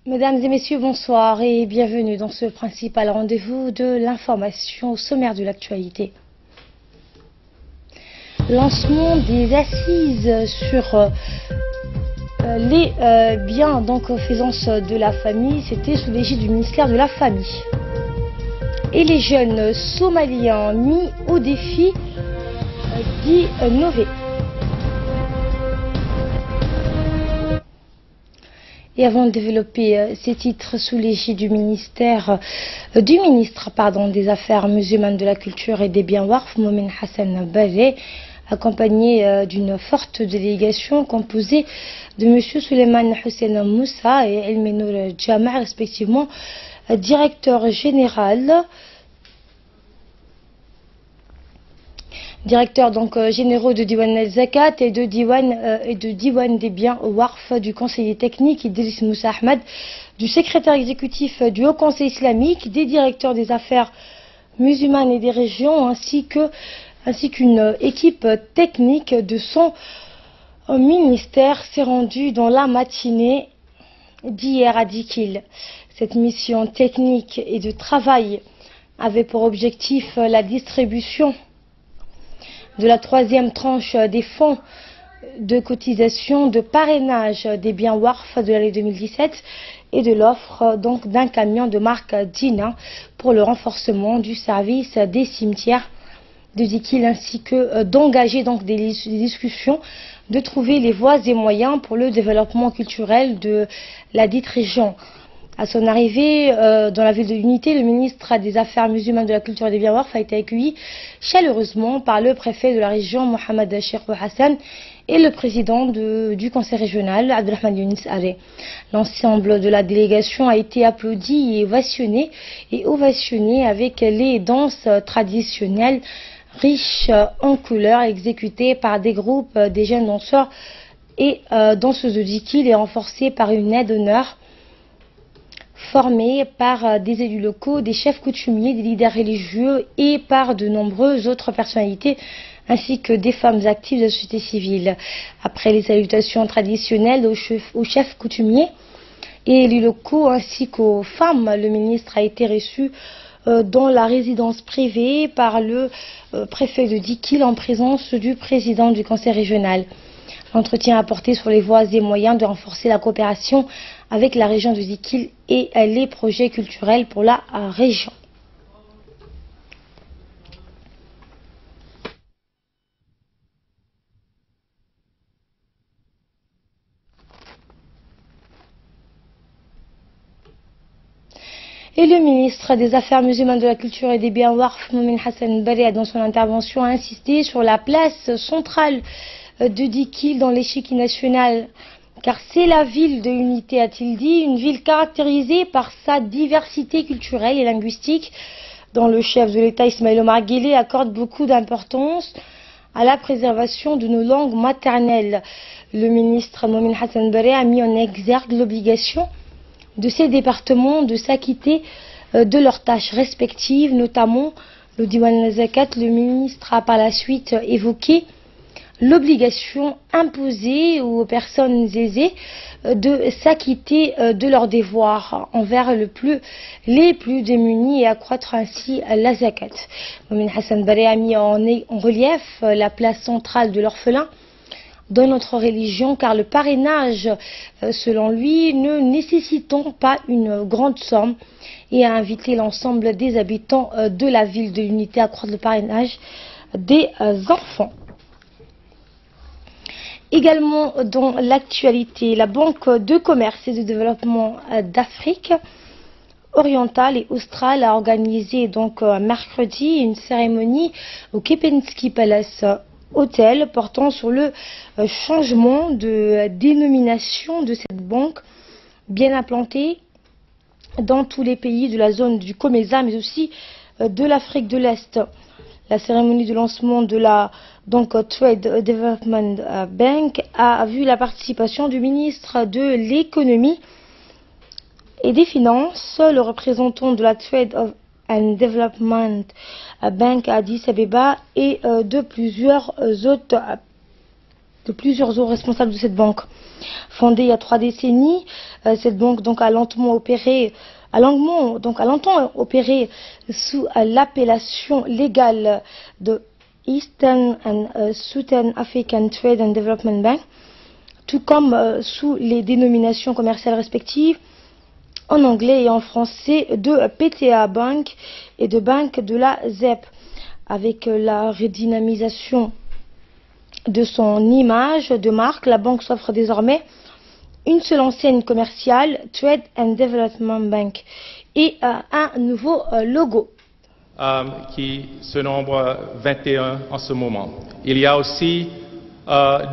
Mesdames et messieurs, bonsoir et bienvenue dans ce principal rendez-vous de l'information au sommaire de l'actualité. Lancement des assises sur les biens faisance de la famille, c'était sous l'égide du ministère de la Famille. Et les jeunes somaliens mis au défi d'innover. Et avant de développer ces titres sous l'égide du ministre des Affaires musulmanes, de la culture et des biens Warf, Momin Hassan Baré, accompagné d'une forte délégation composée de M. Suleiman Hussein Moussa et El Menour Jama, respectivement directeur général. Directeurs généraux de Diwan al-Zakat et de Diwan des biens Warf, du conseiller technique Idriss Moussa Ahmed, du secrétaire exécutif du Haut Conseil islamique, des directeurs des affaires musulmanes et des régions, ainsi qu'une équipe technique de son ministère s'est rendue dans la matinée d'hier à Dikil. Cette mission technique et de travail avait pour objectif la distribution de la troisième tranche des fonds de cotisation de parrainage des biens Warf de l'année 2017 et de l'offre d'un camion de marque Dina pour le renforcement du service des cimetières de Dikil, ainsi que d'engager des discussions, de trouver les voies et moyens pour le développement culturel de la dite région. À son arrivée dans la ville de l'Unité, le ministre des Affaires musulmanes, de la culture et des biens Warf a été accueilli chaleureusement par le préfet de la région, Mohamed Cheikh Hassan, et le président du conseil régional, Abdelrahman Younis Aré. L'ensemble de la délégation a été applaudi et ovationné avec les danses traditionnelles riches en couleurs exécutées par des groupes des jeunes danseurs et danseuses de Dikil et renforcées par une aide d'honneur formés par des élus locaux, des chefs coutumiers, des leaders religieux et par de nombreuses autres personnalités, ainsi que des femmes actives de la société civile. Après les salutations traditionnelles aux chefs coutumiers et élus locaux ainsi qu'aux femmes, le ministre a été reçu dans la résidence privée par le préfet de Dikil en présence du président du conseil régional. L'entretien a porté sur les voies et moyens de renforcer la coopération avec la région de Dikil et les projets culturels pour la région. Et le ministre des Affaires musulmanes, de la culture et des biens Warf, Momin Hassan Baré, dans son intervention, a insisté sur la place centrale de Dikil dans l'échiquier national, car c'est la ville de l'unité, a-t-il dit, une ville caractérisée par sa diversité culturelle et linguistique, dont le chef de l'État Ismaël Omar Guelleh accorde beaucoup d'importance à la préservation de nos langues maternelles. Le ministre Momin Hassan Baré a mis en exergue l'obligation de ces départements de s'acquitter de leurs tâches respectives, notamment le Diwan al-Zakat. Le ministre a par la suite évoqué l'obligation imposée aux personnes aisées de s'acquitter de leurs devoirs envers les plus démunis et accroître ainsi la zakat. Momin Hassan Baré a mis en relief la place centrale de l'orphelin dans notre religion, car le parrainage, selon lui, ne nécessitant pas une grande somme, et a invité l'ensemble des habitants de la ville de l'Unité à accroître le parrainage des enfants. Également dans l'actualité, la Banque de commerce et de développement d'Afrique orientale et australe a organisé mercredi une cérémonie au Kempinski Palace Hotel portant sur le changement de dénomination de cette banque bien implantée dans tous les pays de la zone du COMESA, mais aussi de l'Afrique de l'Est. La cérémonie de lancement de la Trade Development Bank a vu la participation du ministre de l'économie et des finances, le représentant de la Trade and de plusieurs hauts responsables de cette banque. Fondée il y a 3 décennies, cette banque donc a longtemps opéré sous l'appellation légale de Eastern and Southern African Trade and Development Bank, tout comme sous les dénominations commerciales respectives en anglais et en français de PTA Bank et de Banque de la ZEP. Avec la redynamisation de son image de marque, la banque s'offre désormais une seule enseigne commerciale, Trade and Development Bank, et un nouveau logo. Qui se nombre 21 en ce moment. Il y a aussi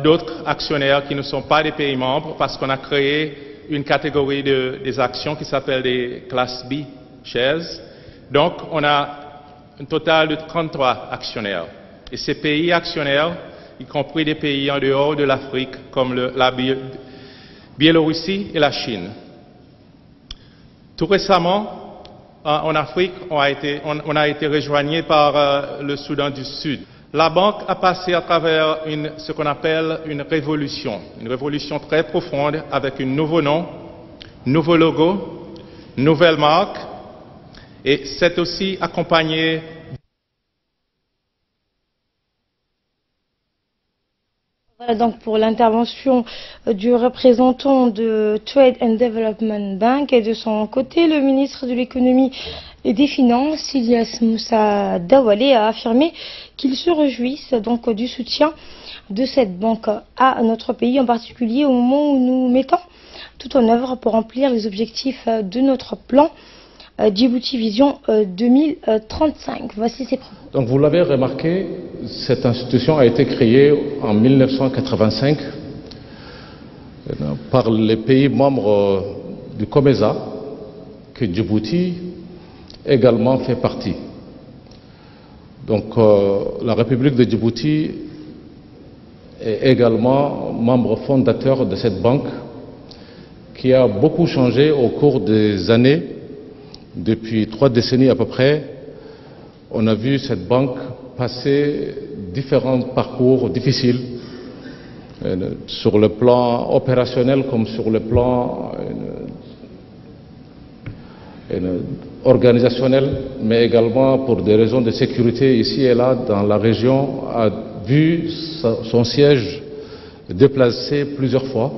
d'autres actionnaires qui ne sont pas des pays membres parce qu'on a créé une catégorie des actions qui s'appelle des classes B shares. Donc on a un total de 33 actionnaires. Et ces pays actionnaires, y compris des pays en dehors de l'Afrique comme la Biélorussie et la Chine. Tout récemment, en Afrique, on a été rejoigné par le Soudan du Sud. La banque a passé à travers ce qu'on appelle une révolution très profonde avec un nouveau nom, nouveau logo, nouvelle marque, et c'est aussi accompagné. Voilà donc pour l'intervention du représentant de Trade and Development Bank, et de son côté, le ministre de l'économie et des finances, Ilyas Moussa Dawalé, a affirmé qu'il se réjouisse donc du soutien de cette banque à notre pays, en particulier au moment où nous mettons tout en œuvre pour remplir les objectifs de notre plan Djibouti Vision 2035. Voici ses propos. Donc vous l'avez remarqué, cette institution a été créée en 1985 par les pays membres du COMESA, que Djibouti également fait partie. Donc la République de Djibouti est également membre fondateur de cette banque qui a beaucoup changé au cours des années. Depuis 3 décennies à peu près, on a vu cette banque passer différents parcours difficiles sur le plan opérationnel comme sur le plan organisationnel, mais également pour des raisons de sécurité ici et là dans la région, a vu son siège déplacé plusieurs fois.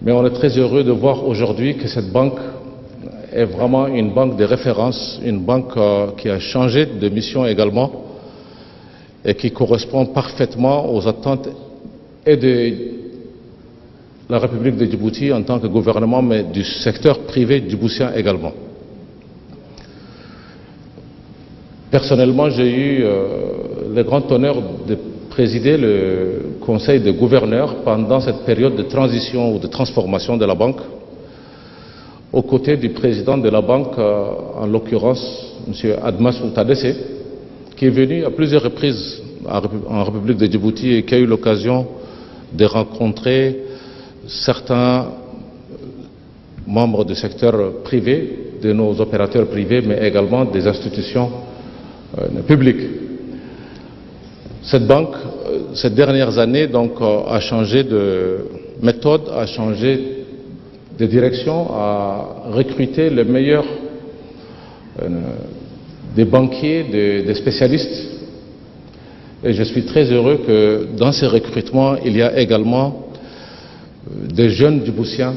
Mais on est très heureux de voir aujourd'hui que cette banque est vraiment une banque de référence, une banque qui a changé de mission également et qui correspond parfaitement aux attentes et de la République de Djibouti en tant que gouvernement, mais du secteur privé djiboutien également. Personnellement, j'ai eu le grand honneur de présider le conseil de gouverneurs pendant cette période de transition ou de transformation de la banque, aux côtés du président de la banque, en l'occurrence M. Admas Outadesse, qui est venu à plusieurs reprises en République de Djibouti et qui a eu l'occasion de rencontrer certains membres du secteur privé, de nos opérateurs privés, mais également des institutions publiques. Cette banque, ces dernières années, donc, a changé de méthode, a changé de direction, à recruter les meilleurs des banquiers, des spécialistes. Et je suis très heureux que dans ces recrutements, il y a également des jeunes djiboutiens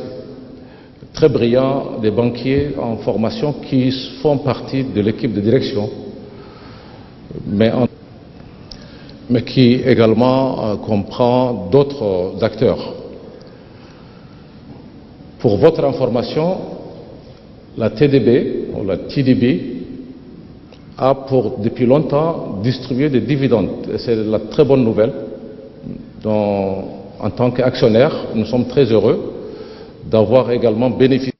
très brillants, des banquiers en formation qui font partie de l'équipe de direction, mais qui également comprend d'autres acteurs. Pour votre information, la TDB, ou la TDB, a depuis longtemps distribué des dividendes. C'est la très bonne nouvelle. En tant qu'actionnaire, nous sommes très heureux d'avoir également bénéficié.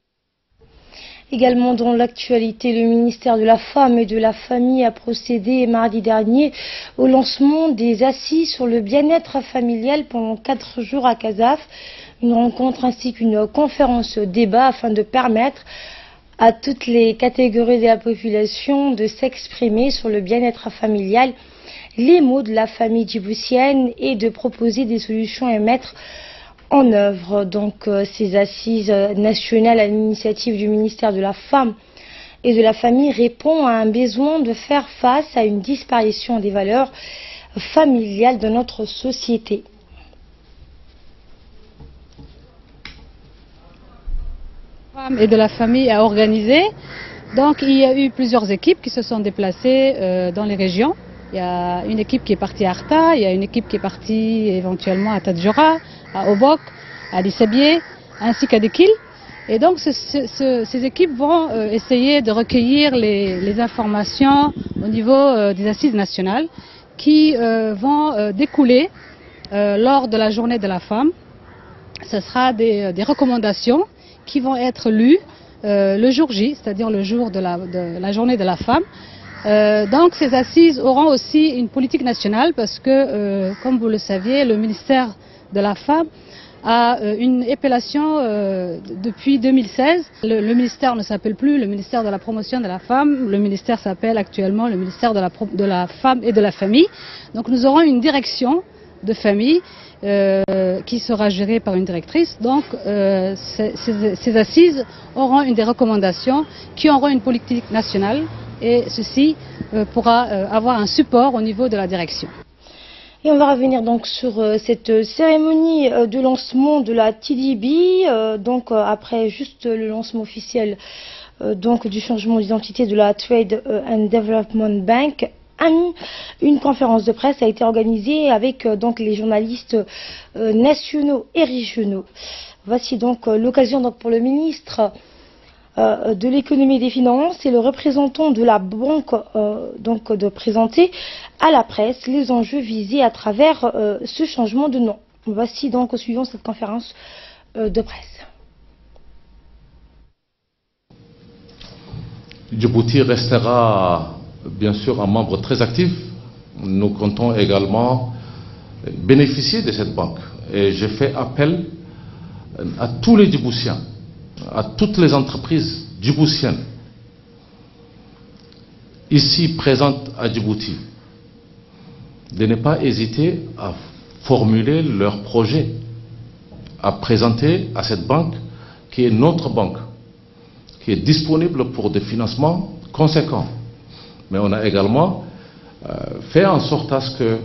Également dans l'actualité, le ministère de la Femme et de la Famille a procédé mardi dernier au lancement des assises sur le bien-être familial pendant 4 jours à Casaf. Une rencontre ainsi qu'une conférence débat afin de permettre à toutes les catégories de la population de s'exprimer sur le bien-être familial les maux de la famille djiboutienne et de proposer des solutions à mettre en œuvre. Donc ces assises nationales à l'initiative du ministère de la Femme et de la Famille répond à un besoin de faire face à une disparition des valeurs familiales de notre société. Et de la famille à organiser. Donc il y a eu plusieurs équipes qui se sont déplacées dans les régions. Il y a une équipe qui est partie à Arta, il y a une équipe qui est partie éventuellement à Tadjoura, à Obok, à Lissabié, ainsi qu'à Dekil. Et donc ces équipes vont essayer de recueillir les informations au niveau des assises nationales qui vont découler lors de la journée de la femme. Ce sera des recommandations qui vont être lues le jour J, c'est-à-dire le jour de la journée de la femme. Donc ces assises auront aussi une politique nationale parce que, comme vous le saviez, le ministère de la Femme a une épellation depuis 2016. Le ministère ne s'appelle plus le ministère de la promotion de la femme, le ministère s'appelle actuellement le ministère de la Femme et de la Famille. Donc nous aurons une direction de famille qui sera gérée par une directrice. Donc ces assises auront une des recommandations qui auront une politique nationale et ceci pourra avoir un support au niveau de la direction. Et on va revenir donc sur cette cérémonie de lancement de la TDB, donc après juste le lancement officiel donc du changement d'identité de la Trade and Development Bank. Une conférence de presse a été organisée avec donc les journalistes nationaux et régionaux. Voici donc l'occasion donc pour le ministre de l'économie et des finances et le représentant de la banque donc de présenter à la presse les enjeux visés à travers ce changement de nom. Voici donc suivant cette conférence de presse. Djibouti restera bien sûr un membre très actif. Nous comptons également bénéficier de cette banque. Et je fais appel à tous les Djiboutiens, à toutes les entreprises djiboutiennes ici présentes à Djibouti, de ne pas hésiter à formuler leurs projets, à présenter à cette banque qui est notre banque, qui est disponible pour des financements conséquents. Mais on a également fait en sorte à ce que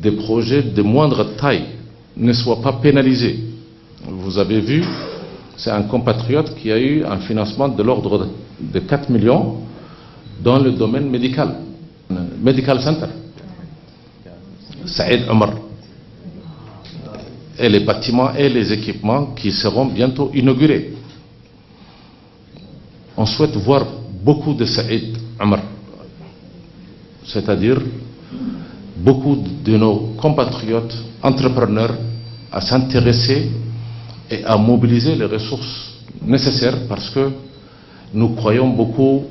des projets de moindre taille ne soient pas pénalisés. Vous avez vu, c'est un compatriote qui a eu un financement de l'ordre de 4 millions dans le domaine médical, Medical Center, Saïd Omar, et les bâtiments et les équipements qui seront bientôt inaugurés. On souhaite voir beaucoup de Saïd Omar, c'est-à-dire beaucoup de nos compatriotes entrepreneurs à s'intéresser et à mobiliser les ressources nécessaires parce que nous croyons beaucoup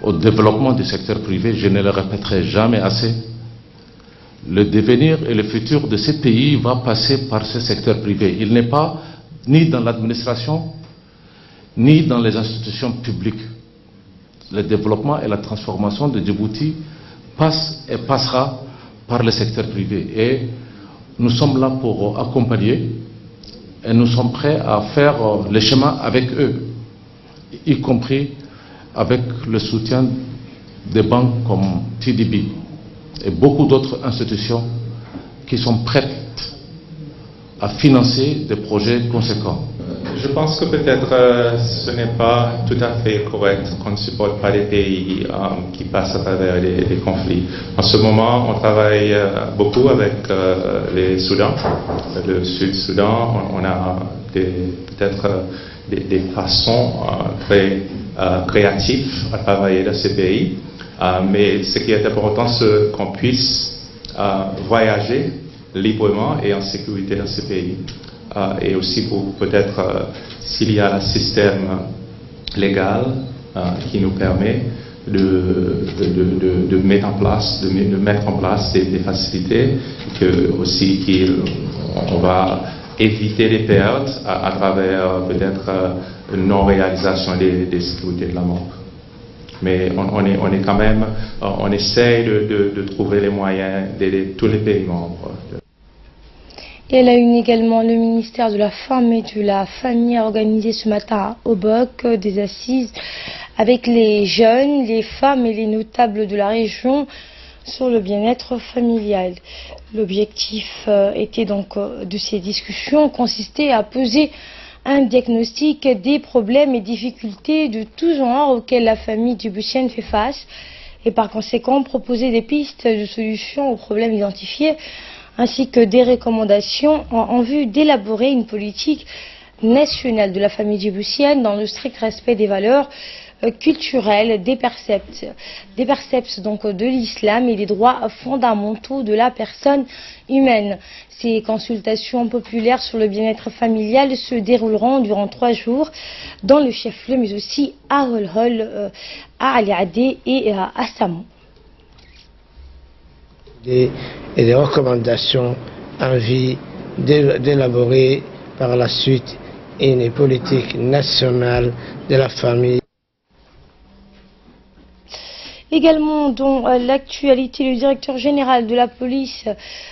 au développement du secteur privé. Je ne le répéterai jamais assez. Le devenir et le futur de ces pays va passer par ce secteur privé. Il n'est pas ni dans l'administration, ni dans les institutions publiques. Le développement et la transformation de Djibouti passe et passera par le secteur privé. Et nous sommes là pour accompagner et nous sommes prêts à faire le chemin avec eux, y compris avec le soutien des banques comme TDB et beaucoup d'autres institutions qui sont prêtes à financer des projets conséquents. Je pense que peut-être ce n'est pas tout à fait correct qu'on ne supporte pas les pays qui passent à travers des conflits. En ce moment, on travaille beaucoup avec les Soudans, le Sud-Soudan. On a peut-être des façons très créatives à travailler dans ces pays. Mais ce qui est important, c'est qu'on puisse voyager librement et en sécurité dans ces pays. Et aussi pour peut-être s'il y a un système légal qui nous permet de mettre en place, des facilités, que aussi on va éviter les pertes à travers peut-être non-réalisation des sécurités de la banque. Mais on est quand même, on essaye de trouver les moyens d'aider tous les pays membres. Et à la une également, le ministère de la Femme et de la Famille a organisé ce matin à Obok des assises avec les jeunes, les femmes et les notables de la région sur le bien-être familial. L'objectif était donc de ces discussions consistait à poser un diagnostic des problèmes et difficultés de tout genre auxquels la famille djiboutienne fait face et par conséquent proposer des pistes de solutions aux problèmes identifiés ainsi que des recommandations en vue d'élaborer une politique nationale de la famille djiboutienne dans le strict respect des valeurs culturelles, des préceptes donc de l'islam et des droits fondamentaux de la personne humaine. Ces consultations populaires sur le bien-être familial se dérouleront durant 3 jours dans le chef-lieu mais aussi à Holhol, à Ali Adé et à Assamon. Et des recommandations en vue d'élaborer par la suite une politique nationale de la famille. Également dans l'actualité, le directeur général de la police,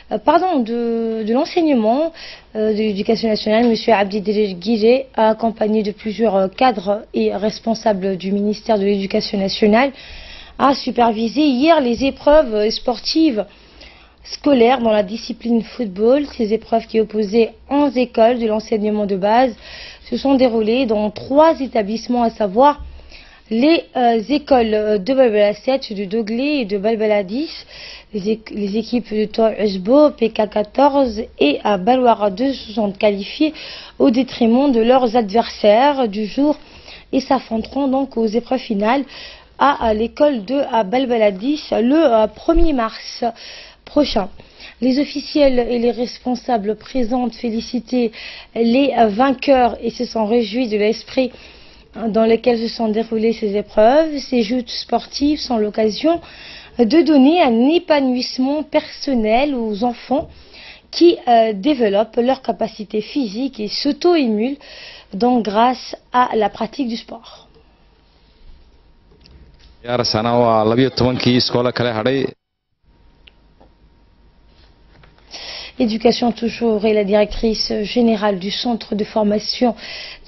de l'enseignement de l'éducation nationale, M. Abdidelil Guiré, accompagné de plusieurs cadres et responsables du ministère de l'Éducation nationale, a supervisé hier les épreuves sportives scolaires dans la discipline football. Ces épreuves qui opposaient 11 écoles de l'enseignement de base se sont déroulées dans 3 établissements, à savoir les écoles de Balbala 7, de Doglé et de Balbala 10, les équipes de Toa Usbo, PK14 et à Balwara 2 se sont qualifiées au détriment de leurs adversaires du jour et s'affronteront donc aux épreuves finales à l'école de Balbala 10 le 1er mars prochain. Les officiels et les responsables présents félicitaient les vainqueurs et se sont réjouis de l'esprit dans lequel se sont déroulées ces épreuves. Ces joutes sportives sont l'occasion de donner un épanouissement personnel aux enfants qui développent leurs capacités physiques et s'auto-émulent donc grâce à la pratique du sport. Éducation toujours, et la directrice générale du centre de formation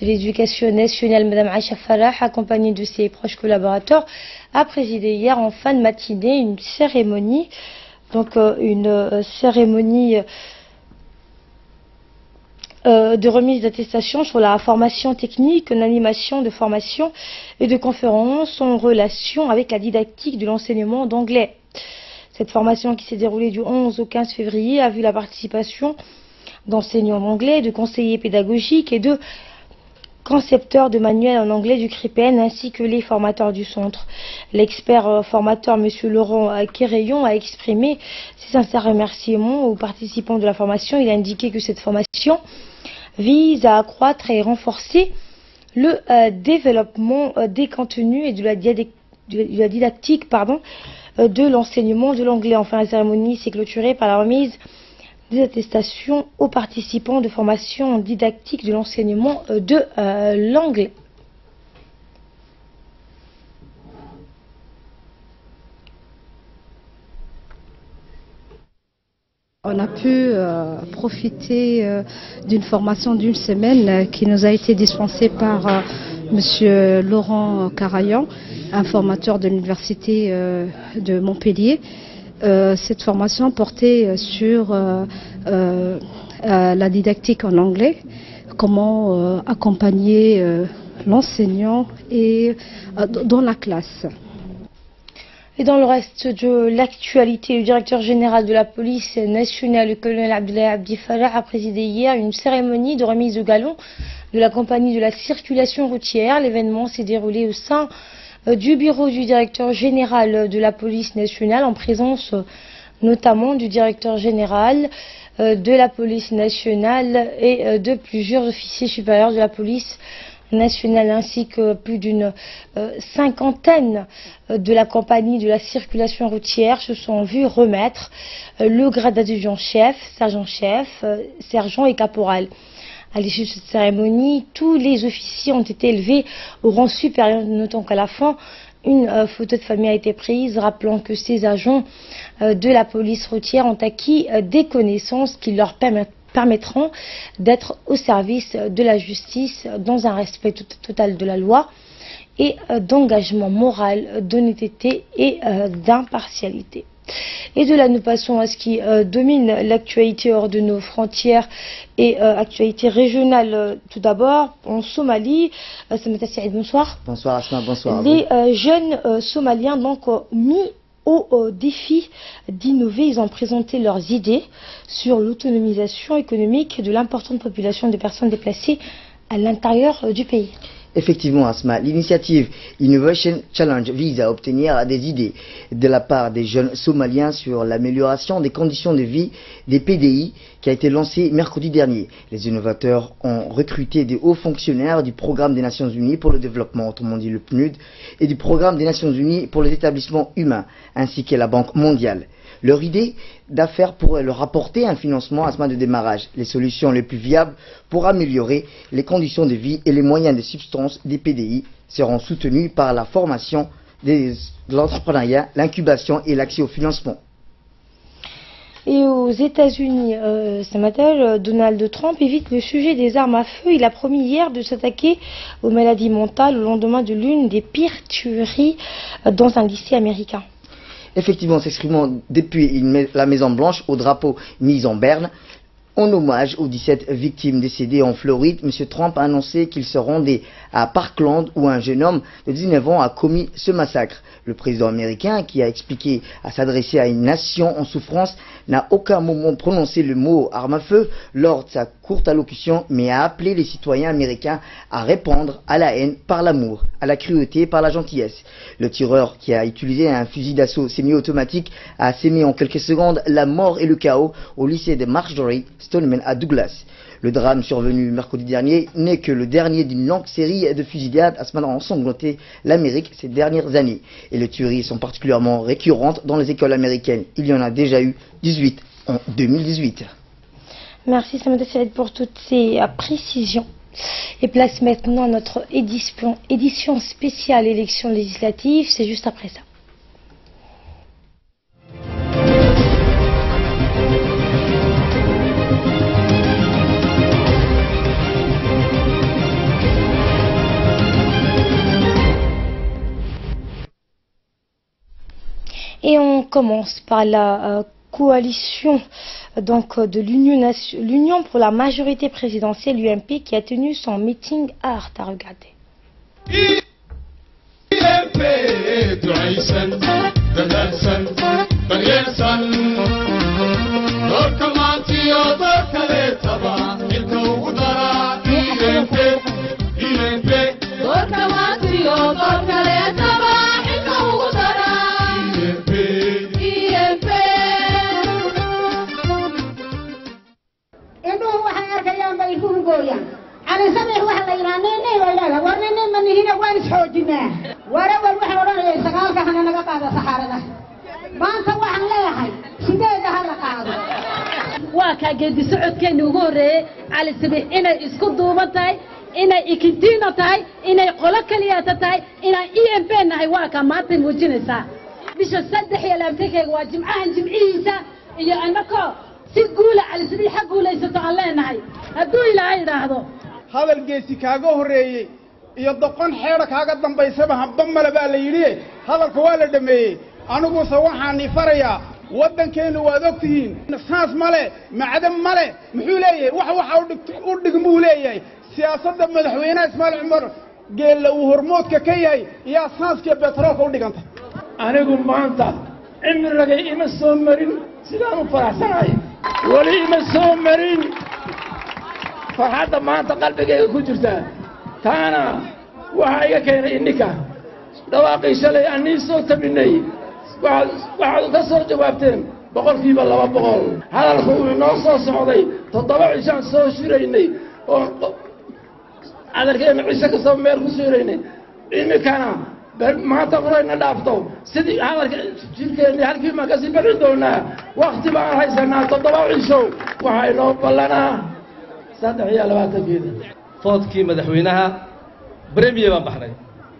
de l'éducation nationale, Mme Aïcha Farah, accompagnée de ses proches collaborateurs, a présidé hier en fin de matinée une cérémonie, de remise d'attestation sur la formation technique, une animation de formation et de conférences en relation avec la didactique de l'enseignement d'anglais. Cette formation qui s'est déroulée du 11 au 15 février a vu la participation d'enseignants d'anglais, de conseillers pédagogiques et de concepteurs de manuels en anglais du CRIPEN ainsi que les formateurs du centre. L'expert formateur M. Laurent Kérayon a exprimé ses sincères remerciements aux participants de la formation. Il a indiqué que cette formation vise à accroître et renforcer le développement des contenus et de la didactique de l'enseignement de l'anglais. Enfin, la cérémonie s'est clôturée par la remise des attestations aux participants de formation didactique de l'enseignement de l'anglais. On a pu profiter d'une formation d'une semaine qui nous a été dispensée par M. Laurent Kérayon, un formateur de l'université de Montpellier. Cette formation portait sur la didactique en anglais, comment accompagner l'enseignant et dans la classe. Et dans le reste de l'actualité, le directeur général de la police nationale, le colonel Abdoulaye Abdi Farah, a présidé hier une cérémonie de remise de galon de la compagnie de la circulation routière. L'événement s'est déroulé au sein du bureau du directeur général de la police nationale, en présence notamment du directeur général de la police nationale et de plusieurs officiers supérieurs de la police nationale, ainsi que plus d'une cinquantaine de la compagnie de la circulation routière se sont vus remettre le grade d'adjudant-chef, sergent-chef, sergent et caporal. À l'issue de cette cérémonie, tous les officiers ont été élevés au rang supérieur, notons qu'à la fin Une photo de famille a été prise, rappelant que ces agents de la police routière ont acquis des connaissances qui leur permettront d'être au service de la justice dans un respect total de la loi et d'engagement moral, d'honnêteté et d'impartialité. Et de là, nous passons à ce qui domine l'actualité hors de nos frontières et actualité régionale. Tout d'abord, en Somalie, Samata Saïd, bonsoir. Bonsoir Asma, bonsoir. Les jeunes Somaliens donc mis au défi d'innover. Ils ont présenté leurs idées sur l'autonomisation économique de l'importante population de personnes déplacées à l'intérieur du pays. Effectivement, Asma, l'initiative Innovation Challenge vise à obtenir des idées de la part des jeunes Somaliens sur l'amélioration des conditions de vie des PDI qui a été lancée mercredi dernier. Les innovateurs ont recruté des hauts fonctionnaires du Programme des Nations Unies pour le développement, autrement dit le PNUD, et du Programme des Nations Unies pour les établissements humains, ainsi que la Banque mondiale. Leur idée d'affaires pourrait leur apporter un financement à ce moment de démarrage, les solutions les plus viables pour améliorer les conditions de vie et les moyens de subsistance des PDI seront soutenus par la formation de l'entrepreneuriat, l'incubation et l'accès au financement. Et aux États-Unis, ce matin, Donald Trump évite le sujet des armes à feu. Il a promis hier de s'attaquer aux maladies mentales au lendemain de l'une des pires tueries dans un lycée américain. Effectivement, s'exprimant depuis la Maison-Blanche au drapeau mis en berne, en hommage aux 17 victimes décédées en Floride, M. Trump a annoncé qu'il se rendait à Parkland où un jeune homme de 19 ans a commis ce massacre. Le président américain, qui a expliqué à s'adresser à une nation en souffrance, n'a aucun moment prononcé le mot arme à feu lors de sa courte allocution, mais a appelé les citoyens américains à répondre à la haine par l'amour, à la cruauté par la gentillesse. Le tireur, qui a utilisé un fusil d'assaut semi-automatique, a sémé en quelques secondes la mort et le chaos au lycée de Marjorie Stoneman à Douglas. Le drame survenu mercredi dernier n'est que le dernier d'une longue série de fusillades à ce moment ensanglanté l'Amérique ces dernières années. Et les tueries sont particulièrement récurrentes dans les écoles américaines. Il y en a déjà eu 18 en 2018. Merci Samada Saïd pour toutes ces précisions. Et place maintenant notre édition spéciale élections législatives. C'est juste après ça. Et on commence par la coalition donc, de l'Union pour la majorité présidentielle, l'UMP, qui a tenu son meeting à Arta. Regardez. على سبع واحد يرانيني ولا ورنيني من هنا وين سحوجنا ورا واحد ورا سقالك احنا نقطع صحارنا ما انت واحد لا يحي سيده هلا قاعد واكا قد سعود كان يغوري على سبع انا اسكو دوبتاي انا اكنتينا تاي انا قوله كلياتا تاي انا اي ام بي نهي واكا ما تنوجينسا بيش صدح يا لامتكي waa jimcahan jimciisa iyo anako si guula على سبع حق guulaysato aan leenahay haduu ilaahay raahdo hadal geesi kaaga horeeyay iyo doqon xeer kaaga dambaysaba habba mala baa la yiri hadalka waa la dhameeyay anigu soo waxaan farayaa wadankeenu waad ogtihiin saas male macdan male muxuu leeyahay waxa u dhigmuu leeyahay siyaasadda madaxweynaha Ismaaciil Cumar geela uu hormoodka ka yahay iyo saaska petrolka u dhiganta anigu maanta cimrigay ima soo marin sidaan u faraxsanahay wali ima soo marin farxadda maanta qalbigayga ku jirta taana waxa iga keenay ininka dhawaaqay shalay aan soo tabinay waxaad ka soo jawaabteen boqolkiiba 200 hadalku uu noo soo socday 7 cishaan soo shiraynay oo adarkeena ciise ka soo meel ku shiraynay iminkana maanta qorayna dhaafto sidii hadalka jirkeena halkii ma ka sii bixin doonaa waqti baan haysanaa 7 cisho waxay noo ballanaa صدق يا لبعض كده فوت كي مدحوينها بريمية ما بحرين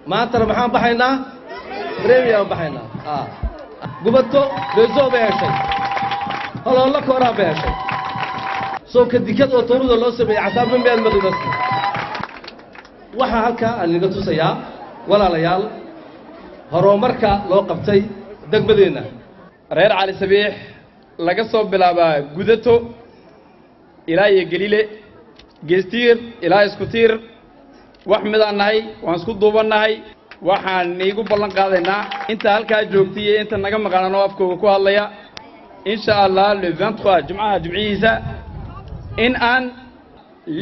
ما ترى محام بحرينا بريميا بحينا قبضتو بيزو بيهشي هلا الله كورا بيهشي سو كديكاد oo toorada loo sameeyay casaaban meel maqdis waxa halka aan iga tusayaa walaalayaal horumarka loo qabtay degmadeena reer Cali Sabiix laga soo bilaabaa gudato ilaa iyo Galile geestiir ilaa isku tiir wax midanahay waan isku duubanahay waxaan iigu ballan qaadaynaa inta halka joogtay inta naga maqaano afkooda ku hadlaya insha Allah le 23 jumcaha jumciisa in aan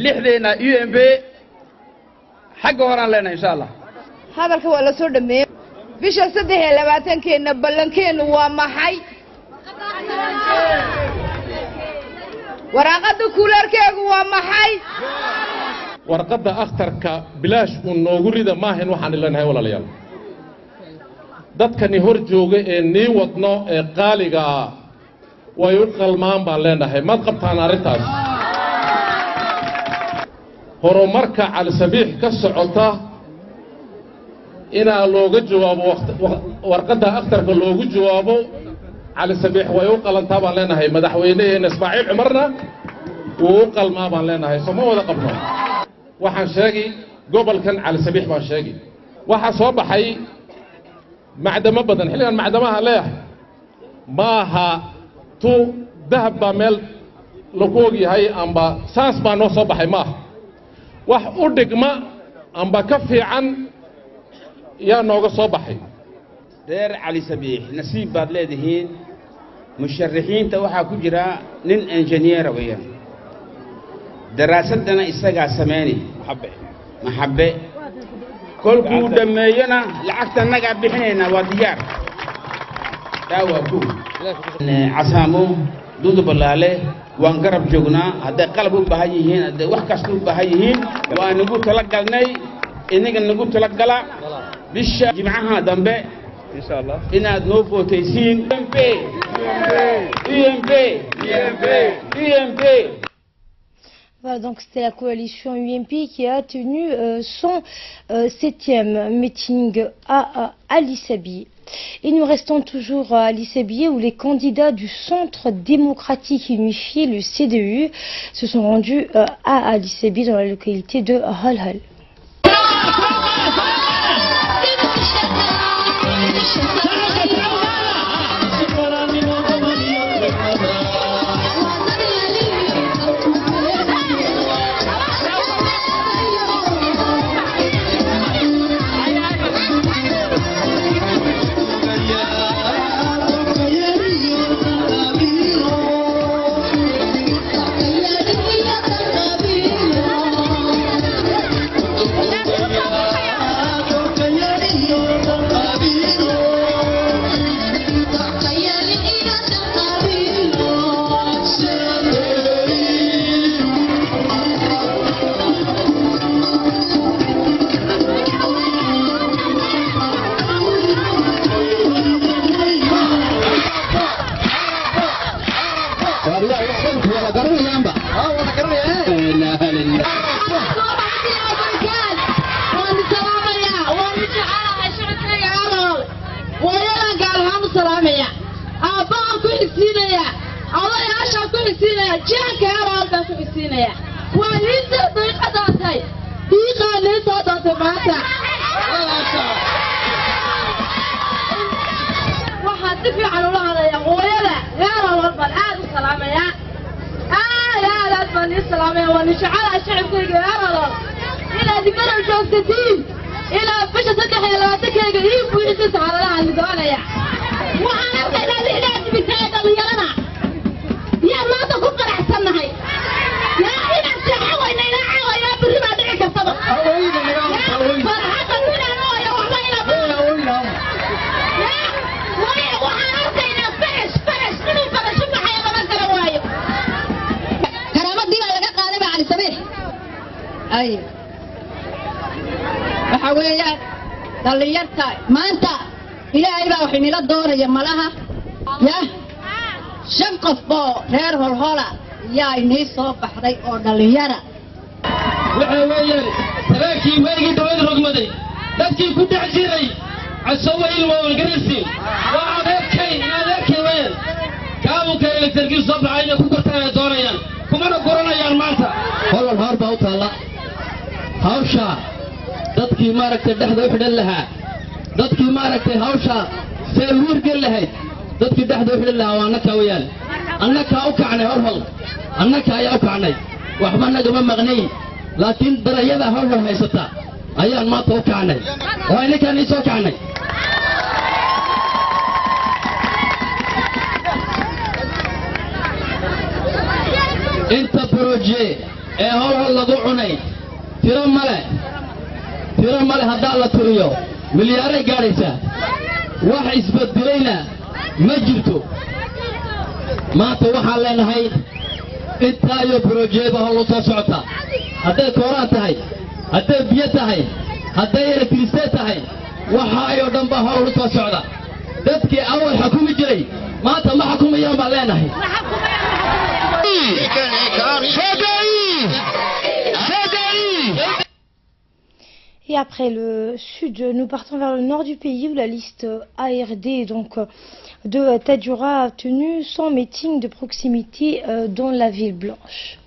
lixdeena UMP xagga horaan leenahay insha Allah hadalka waa la soo dhameeyay bisha 23keena ballankeenu waa maxay waraqada kuularkeegu waa maxay warqada akhtarka bilaash uu noogu rida maahan waxaan ilaahay walaalayaal dadkani hor jooga ee nii wadno ee qaaliga way u qalmaan baan leenahay ma qabtaan arintaas horumarka Cali Sabiix ka socota ina looga jawaabo warqada akhtarka loogu jawaabo Cali Sabiix way u qalantaa baan leenahay madaxweynaheena Ismaaciil Cumarna wuu u qalmaa baan leenahay soo ma wada qabno waxaan sheegay gobolkan Cali Sabiix baan sheegay waxa soo baxay macdamo badan xilligan macdamaha leeyahay maaha tu dahab ba meel lagu ogyahay amba saas baa noo soo baxay maaha wax u dhigma amba ka fiican yaa nooga soo baxay reer Cali Sabiix nasiib baad leedihiin musharaxiinta waxa ku jira nin engineer weeyaan daraasadana isaga sameeyay maxabbe kolku dhameeyana lacagta naga bixinayna waa diyaar daawa ku casaamo dudu balaale waan garab joognaa hadday qalab u baahan yihiin hadday wax kasta u baahan yihiin waa nagu tala galnay inaga nagu tala gala bisha jimcaha dambe insha Allah inaad noo footaysiin UMP Voilà, donc c'était la coalition UMP qui a tenu son 7e meeting à Ali Sabi. Et nous restons toujours à Ali Sabi où les candidats du Centre démocratique unifié, le CDU, se sont rendus à Ali Sabi dans la localité de Holhol. dhalinyarta maanta ilaahay baa waxay nila dooraya malaha ya shan qof oo reer holhola yaa inay soo baxday oo dhalinyara waxa weeyaan sababkii weygii dawlad rogmaday dadkii ku dhex jiray عسوي إلو والجرسي وعذاكي وين كابو كاي تركي صبر عيني كوكرتا دوريا كمان كورونا يا المانتا والله الهار باوتا الله هاوشا dadkii maaragtay dhaxda u xidhan lahaa dadkii maaragtay hawsha seeluur gal lahayd dadkii dhaxda u xidhan lahaa waa annaka weeyaan annaka u kacnay hor annaka ayaa u kacnay waxba nagama maqnay laakiin darayada hawsha haysata ayaan maanta u kacnay waa inaan soo kacnay inta project ee hawsha lagu cunay tiro male haddii la turiyo milyaaray gaaraysa wax isbeddelayna ma jirto maanta waxaan leenahay inta iyo projectba hor soo socota hadday kooraan tahay hadday biyo tahay hadday electricity tahay waxa ay oo dhan ba hor soo socda dadkii awal xukumi jiray maanta ma xukumayaan baan leenahay Et après le sud, nous partons vers le nord du pays où la liste ARD donc, de Tadjoura a tenu son meeting de proximité dans la ville blanche.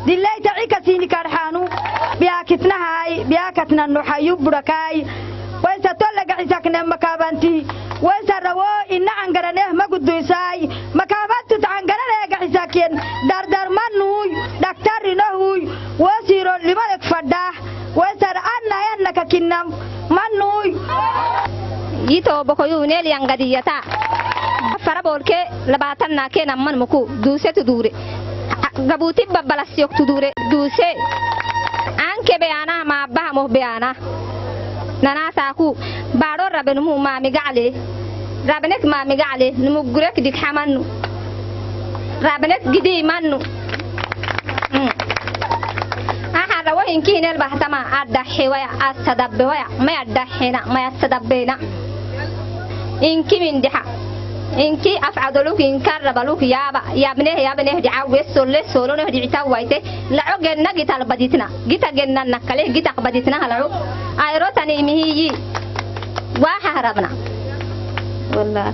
دليت عيك سيني كارحانو بياكتنا هاي بياكتنا نحيو بركاي ويسا تولق عيساكنا مكابانتي ويسا رو إنا عنقرانيه ما قدو يساي مكابانتو تعنقرانيه عيساكين دار منوي دكتار نهوي وسيرو لمالك فرداه ويسا رأنا ينك كنم منوي يتو بكيو نيلي عنقديتا فرابولك لباتنا كينا من مكو دوسة دوري gabuti babbalasiyok tudure duse anke beana ma bahmo beana nana saku baro rabenu ma migale rabenek ma migale numugurek dik hamanu rabenek gidi manu aha rawahin kinel bahtama adda hiwaya asadabbe waya ma adda hina ma asadabbeena inki min diha إنكي أفعدلوك إن كربلوك يا بنيه دعوة سولو دعيتا وايته لعو جنة جت على بديتنا جت جنة نكله جت على بديتنا هلعو أيرو تاني مهي واحد هربنا والله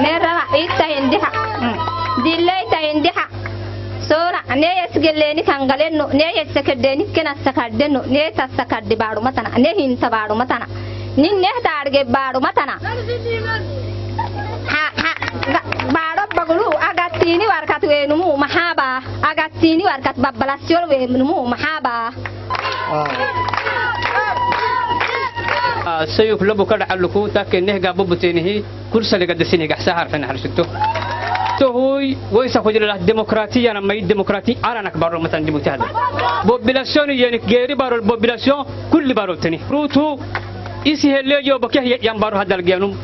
نرى إيتا يندها دليتا يندها سورة نيس جلني كانغلينو نيس سكدني كنا سكدنو نيس سكد بارو متنا نهين تبارو متنا nin nehta arge baro matana ha baro bagulu agatini warkat wenumu mahaba agatini warkat babbalasyon wenumu mahaba سيف لبو كذا حلكو تاكن نهجا ببتينه كل سنة قد سنة جحسها حرفنا حرشته توي ويسا خجل الديمقراطية أنا ما الديمقراطي أنا نكبر مثلا ديمقراطي بوبيلاسيون يعني غير بارو بوبيلاسيون كل بارو تاني روتو إيسي اللي جو بكيه ينبارو هذا الجانوم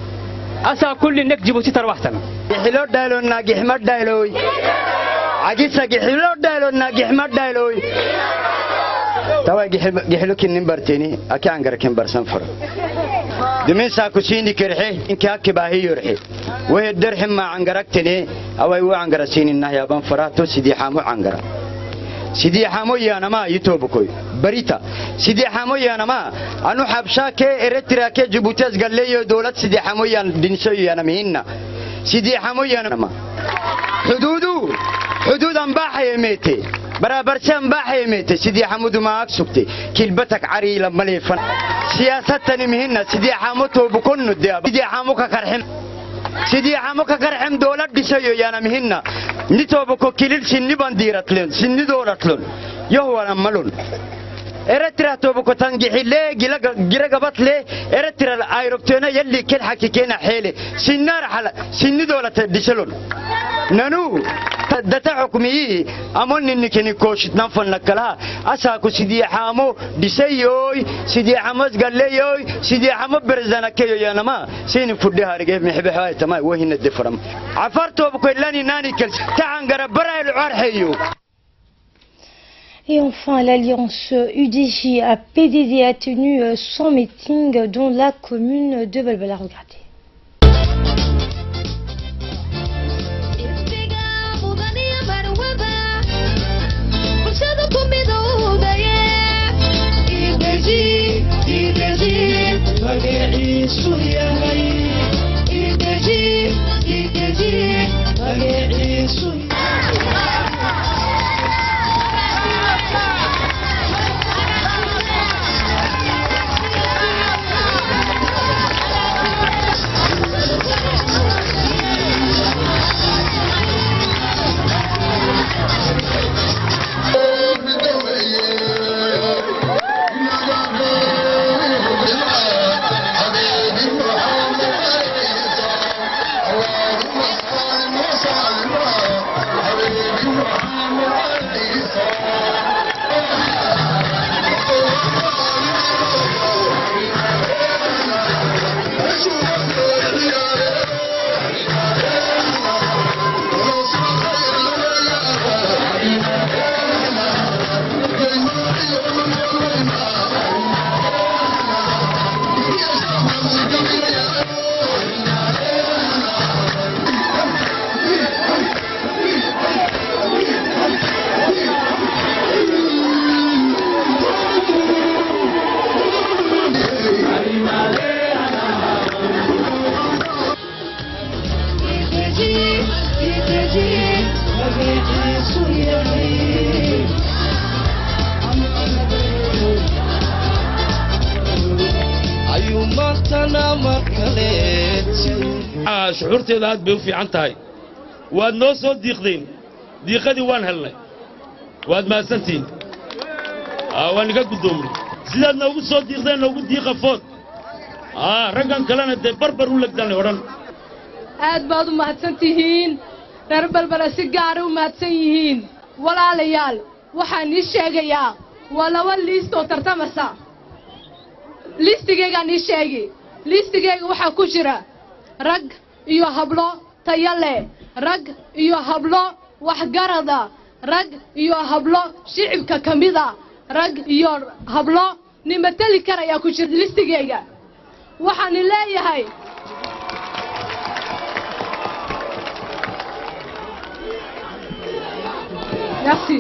أسا كل نك جيبوتي تروحتنا جحلو دايلو ناجي حمد دايلوي عجيسا جحلو دايلو ناجي حمد دايلوي توا جحلو كنن برتيني أكي عنقر كن برسن فر دمين ساكو سيني كرحي إنك هكي باهي يرحي وهي الدرحم ما عنقركتني أو يو عنقر سيني النهي أبان فراتو سيدي حامو عنقر سيدي حامو يانا ما يتوبكوي بريتا سيدي حامو يانا ما أنو حبشاكي إرترا كي جبوتيز قال لي دولة سيدي حامو يانا دينسو يانا مهنا سيدي حامو يانا ما حدود أنباح يميتي برابر سنباح يميتي سيدي حمود ما أكسبتي كلبتك عريلة مليفا سياستني مهنا سيدي حامو توبكونو الدياب سيدي حامو كرحم سيدي حامو كرحم دولة ديسيو يانا مهنا نتوبكو كليل سني بانديرتلون سني دولتلون يهو نملون إرترا توبكو تنجحي ليه جيلا قبط ليه إرترا الأيروبتونا يلي كل حكي كينا حيلي سنار حلا سني دولة ديسلون نانو دتا حكمي أمون إنك نكوشت نفن نكلا أساكو سيدي حامو ديسيوي سيدي حمز قال ليوي سيدي حمو برزانا كيو يا نما سيني فديها رجيب محب حواي تماي وهنا الدفرم عفرتو بكو إلاني ناني كل تعنقر براي العرحيو. Et enfin, l'alliance UDJ à PDD a tenu son meeting dans la commune de Balbala. Regardez. shucuurteeda aad bay u fiican tahay waad noo soo diiqdeen diiqadii waan helnay waad mahadsantihiin waan iga guddoomnay sidaad noogu soo diiqdeen noogu diiqa food raggan kalena dee barbar u legdanay odhan aad baad u mahadsantihiin reer balbala si gaara u mahadsan yihiin walaalayaal waxaan ii sheegayaa waa laba liist oo tartamasa liistigeygaan ii sheegi liistigeyga waxaa ku jira rag iyo hablo tayo leh rag iyo hablo waxgarada rag iyo hablo shicibka ka mida rag iyo hablo nimatali karayaa ku jira liistigeyga waxaan leeyahay merci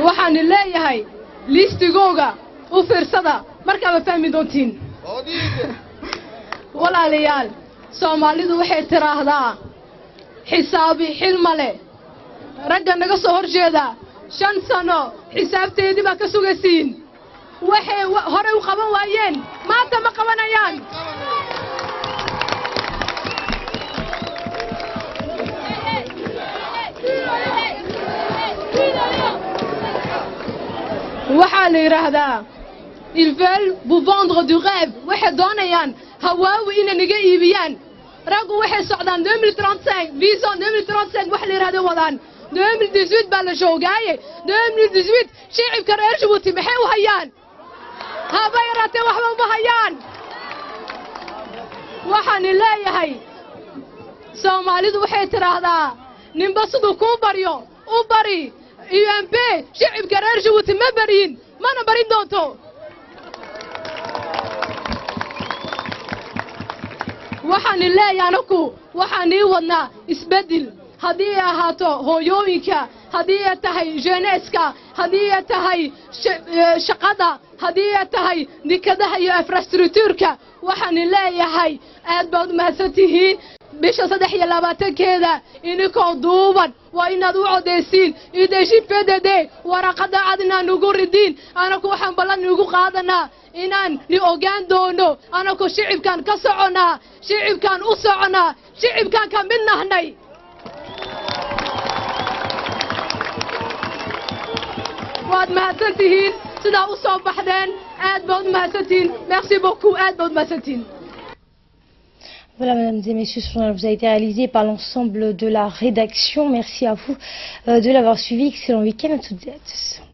waxaan leeyahay liistigooga u fiirsada markaaba fahmi doontiin walaalayaal Soomaalidu waxay tiraahdaa xisaabi xilma leh ragga naga soo horjeeda 5 sano xisaabteedii baa ka sugaysiin waxay hore u qaban waayeen maanta ma qabanayaan waxaa la yiraahdaa ils veulent vous vendre du rêve waxay doonayaan hawaawi inay naga iibiyaan raggu waxay socdaan 2035 vision 2035 wax la yiraahdo wadaan 2018 baa la joogaaye 2018 shicibka reer Djibouti maxay u hayaan haba yaraatee waxba uma hayaan waxaan leeyahay Soomaalidu waxay tiraahdaa ninba siduu ku baryo u bari UNP shicibka reer Djibouti ma bariin mana barin doonto waxaan leeyahay anaku waxaan wadnaa isbedel haddii ay ahaato hooyooyinka haddii ay tahay jeunesse-ka haddii ay tahay shaqada haddii ay tahay nikadaha iyo infrastructure-ka waxaan leeyahay aad baad mahadsantihiin bisha 23keeda inikoo duuban waa inaad u codeysiin UDJ PDD waraqada cadna nugu ridin anaku waxaan ballan ugu qaadanaa inaan li ogaan doono anaku shicibkan ka soconaa shicibkan u soconaa shicibkan ka mid nahnay waad mahadsantihiin sidaa u soo baxdeen aad baad mahadsantihiin merci beaucoup aad baad mahadsantihiin. Voilà, mesdames et messieurs, ce journal vous a été réalisé par l'ensemble de la rédaction. Merci à vous de l'avoir suivi. Excellent week-end à toutes et à tous.